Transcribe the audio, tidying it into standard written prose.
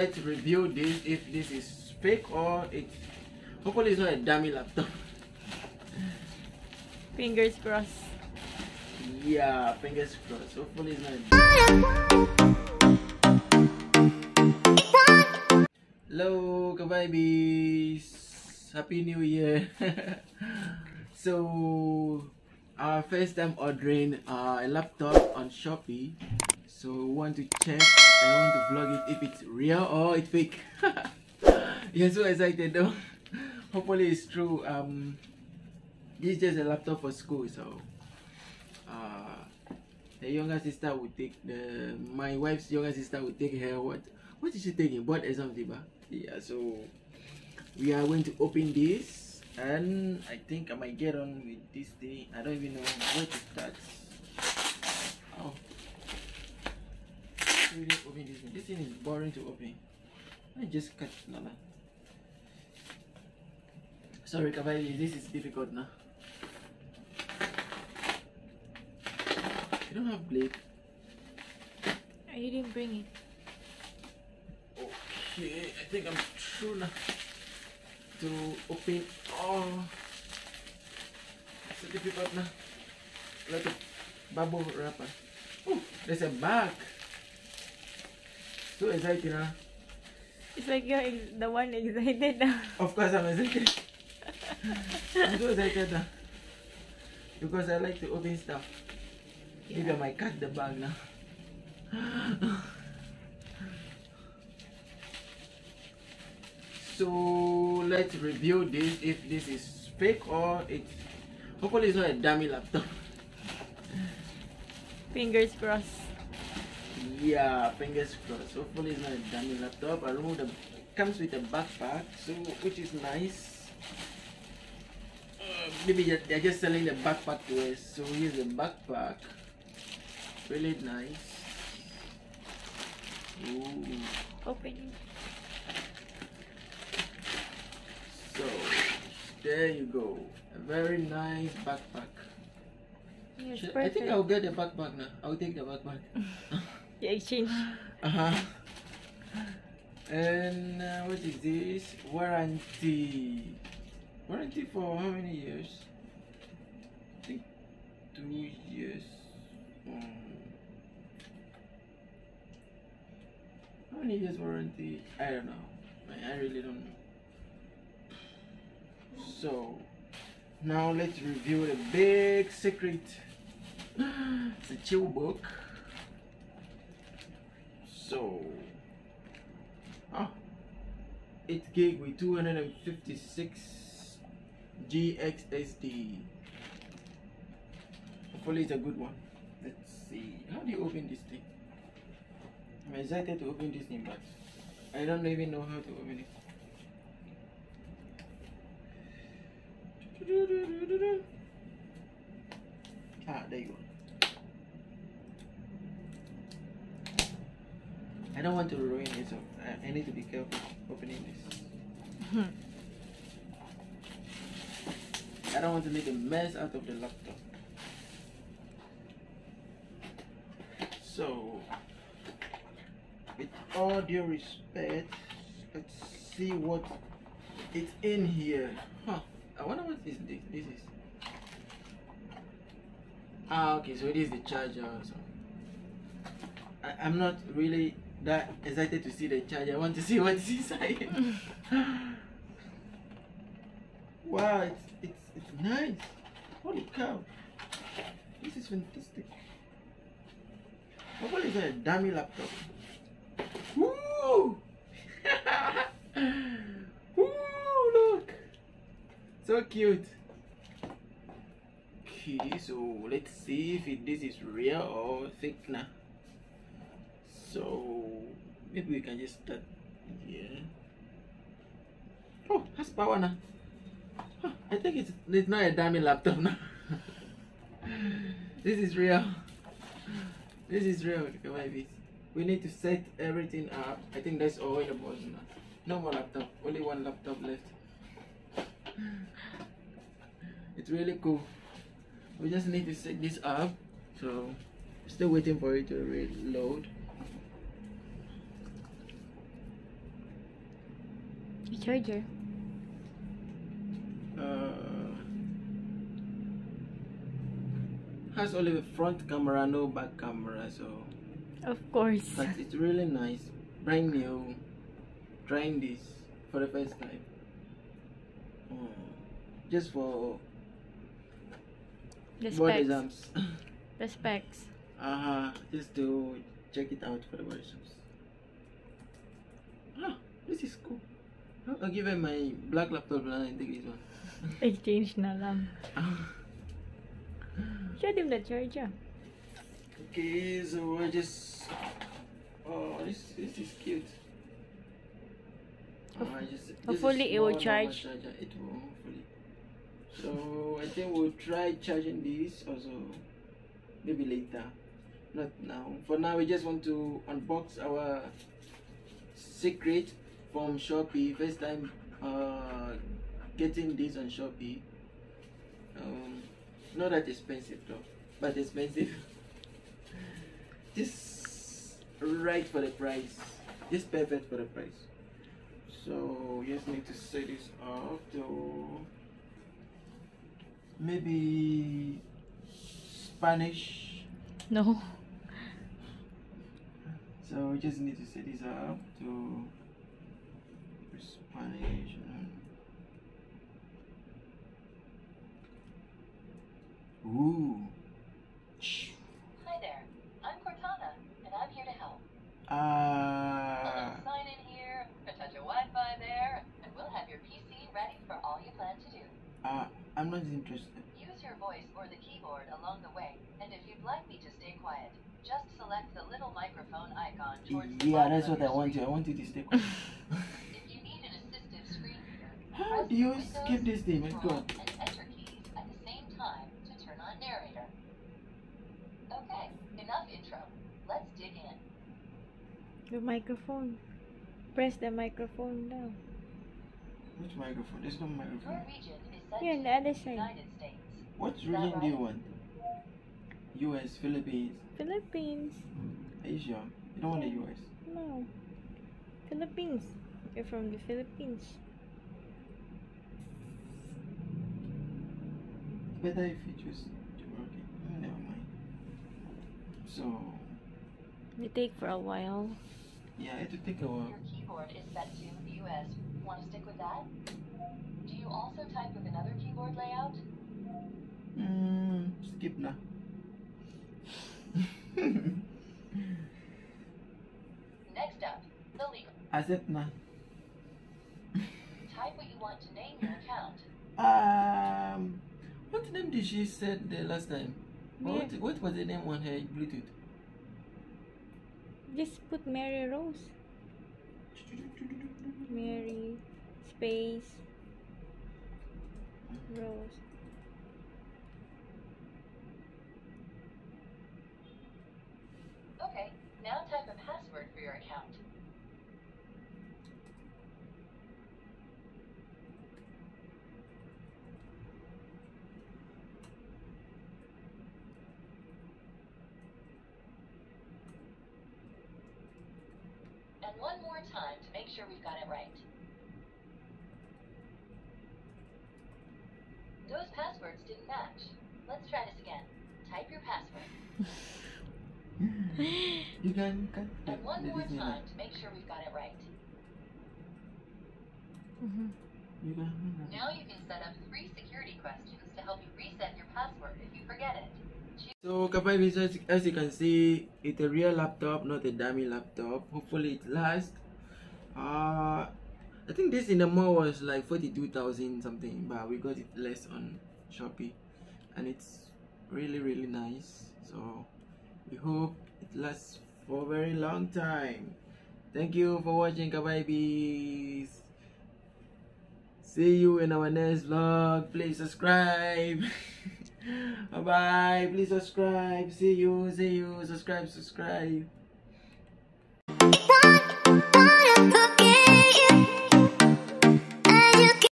Let's review this, if this is fake or it's hopefully it's not a dummy laptop. Fingers crossed. Yeah, fingers crossed. Hopefully it's not a Hello kababies, happy new year. So our first time ordering a laptop on Shopee, so we want to check and I want to vlog it if it's real or it's fake. Yeah, so excited though. Hopefully it's true. This is just a laptop for school, so the younger sister would take my wife's younger sister would take her what is she taking? Board exam, diba? Yeah, so we are going to open this, and I think I might get on with this thing. I don't even know where to start. Oh, really open this thing. This thing is boring to open. I just cut Nala. Sorry, Kabaili, this is difficult now. You don't have blade. I didn't bring it. Okay, I think I'm true now to open. Oh, it's so difficult now. Like a bubble wrapper. Oh, there's a bag. So excited now. It's like you're the one excited now. Of course I'm excited. I'm so excited now because I like to open stuff. Yeah. Maybe I might cut the bag now. So let's review this, if this is fake or it's hopefully it's not a dummy laptop. Fingers crossed. Yeah, fingers crossed. Hopefully it's not a dummy laptop. I remove the comes with a backpack, so which is nice. Maybe they're just selling the backpack to us. So here's the backpack. Really nice. Ooh. Open. So there you go, a very nice backpack. Yes, I think I'll get the backpack now. I'll take the backpack. You exchange. And what is this? Warranty. Warranty for how many years? I think 2 years. How many years warranty? I don't know. I really don't know. So now let's review the big secret. It's a chill book. So 8 gig with 256 GXSD. Hopefully it's a good one. Let's see. How do you open this thing? I'm excited to open this thing, but I don't even know how to open it. There you go. I don't want to ruin it, so I need to be careful opening this. I don't want to make a mess out of the laptop. So, with all due respect, let's see what it's in here. I wonder what this is. Okay, so it is the charger. So I'm not really that excited to see the charger. I want to see what's inside. Wow, it's nice. Holy cow, this is fantastic. What is a dummy laptop? Woo! Woo! Look, so cute. Okay, so let's see if this is real or fake now. So maybe we can just start here. Oh, has power now. I think it's not a dummy laptop now. This is real. This is real. We need to set everything up. I think that's all in the box now. No more laptop. Only one laptop left. It's really cool. We just need to set this up. So still waiting for it to reload. The charger. Has only a front camera, no back camera, so Of course. but it's really nice, brand new. Trying this for the first time, just for The board specs. exams. The specs. Just to check it out for the board exams. This is cool. I'll give him my black laptop and I take this one. Exchange na lang. Show them the charger. Okay, so I just this is cute. Hopefully it will charge. It will hopefully. So I think we'll try charging this also maybe later, not now. For now we just want to unbox our secret from Shopee. First time getting this on Shopee. Not that expensive though, but expensive. Just right for the price. Just perfect for the price. So you just need to set this up to maybe Spanish. No. So we just need to set this up to Spanish. Ooh. Hi there, I'm Cortana, and I'm here to help. Sign in here, attach a Wi-Fi there, and we'll have your PC ready for all you plan to do. I'm not interested. Use your voice or the keyboard along the way, and if you'd like me to stay quiet, just select the little microphone icon towards the Yeah, bottom that's of what I your want you. screen. I want you to stay quiet. If you need an assistive screen reader, How press do the you Windows, skip this thing? My Control, God. and Enter keys at the same time to turn on narrator. Okay, enough intro. Let's dig in. The microphone. Press the microphone down. Which microphone? There's no Your microphone. region is set Here to on the other the side. United States. What Is that region do you right? want? US, Philippines. Philippines. Are you sure? You don't want the US? No. Philippines. You're from the Philippines. Better if you choose okay. Never mind. So It take for a while. yeah, it will take a while. Your keyboard is set to the US. Want to stick with that? Do you also type with another keyboard layout? Skip na. Next up, the legal. Accept na. Type what you want to name your account. What name did she said the last time? What was the name on her Bluetooth? Just put Mary Rose. Mary space Rose. Okay, now type a password for your account. And one more time to make sure we've got it right. Those passwords didn't match. Let's try this again. Type your password. You can cut And one more Disney time to make sure we've got it right. You can. Now you can set up 3 security questions to help you reset your password if you forget it. So Kapaibi, as you can see, it's a real laptop, not a dummy laptop. Hopefully it lasts. I think this in the mall was like 42,000 something, but we got it less on Shopee, and it's really nice. So we hope it lasts for a very long time. Thank you for watching, Kabaibis. See you in our next vlog. Please subscribe. Bye bye. Please subscribe. See you. Subscribe.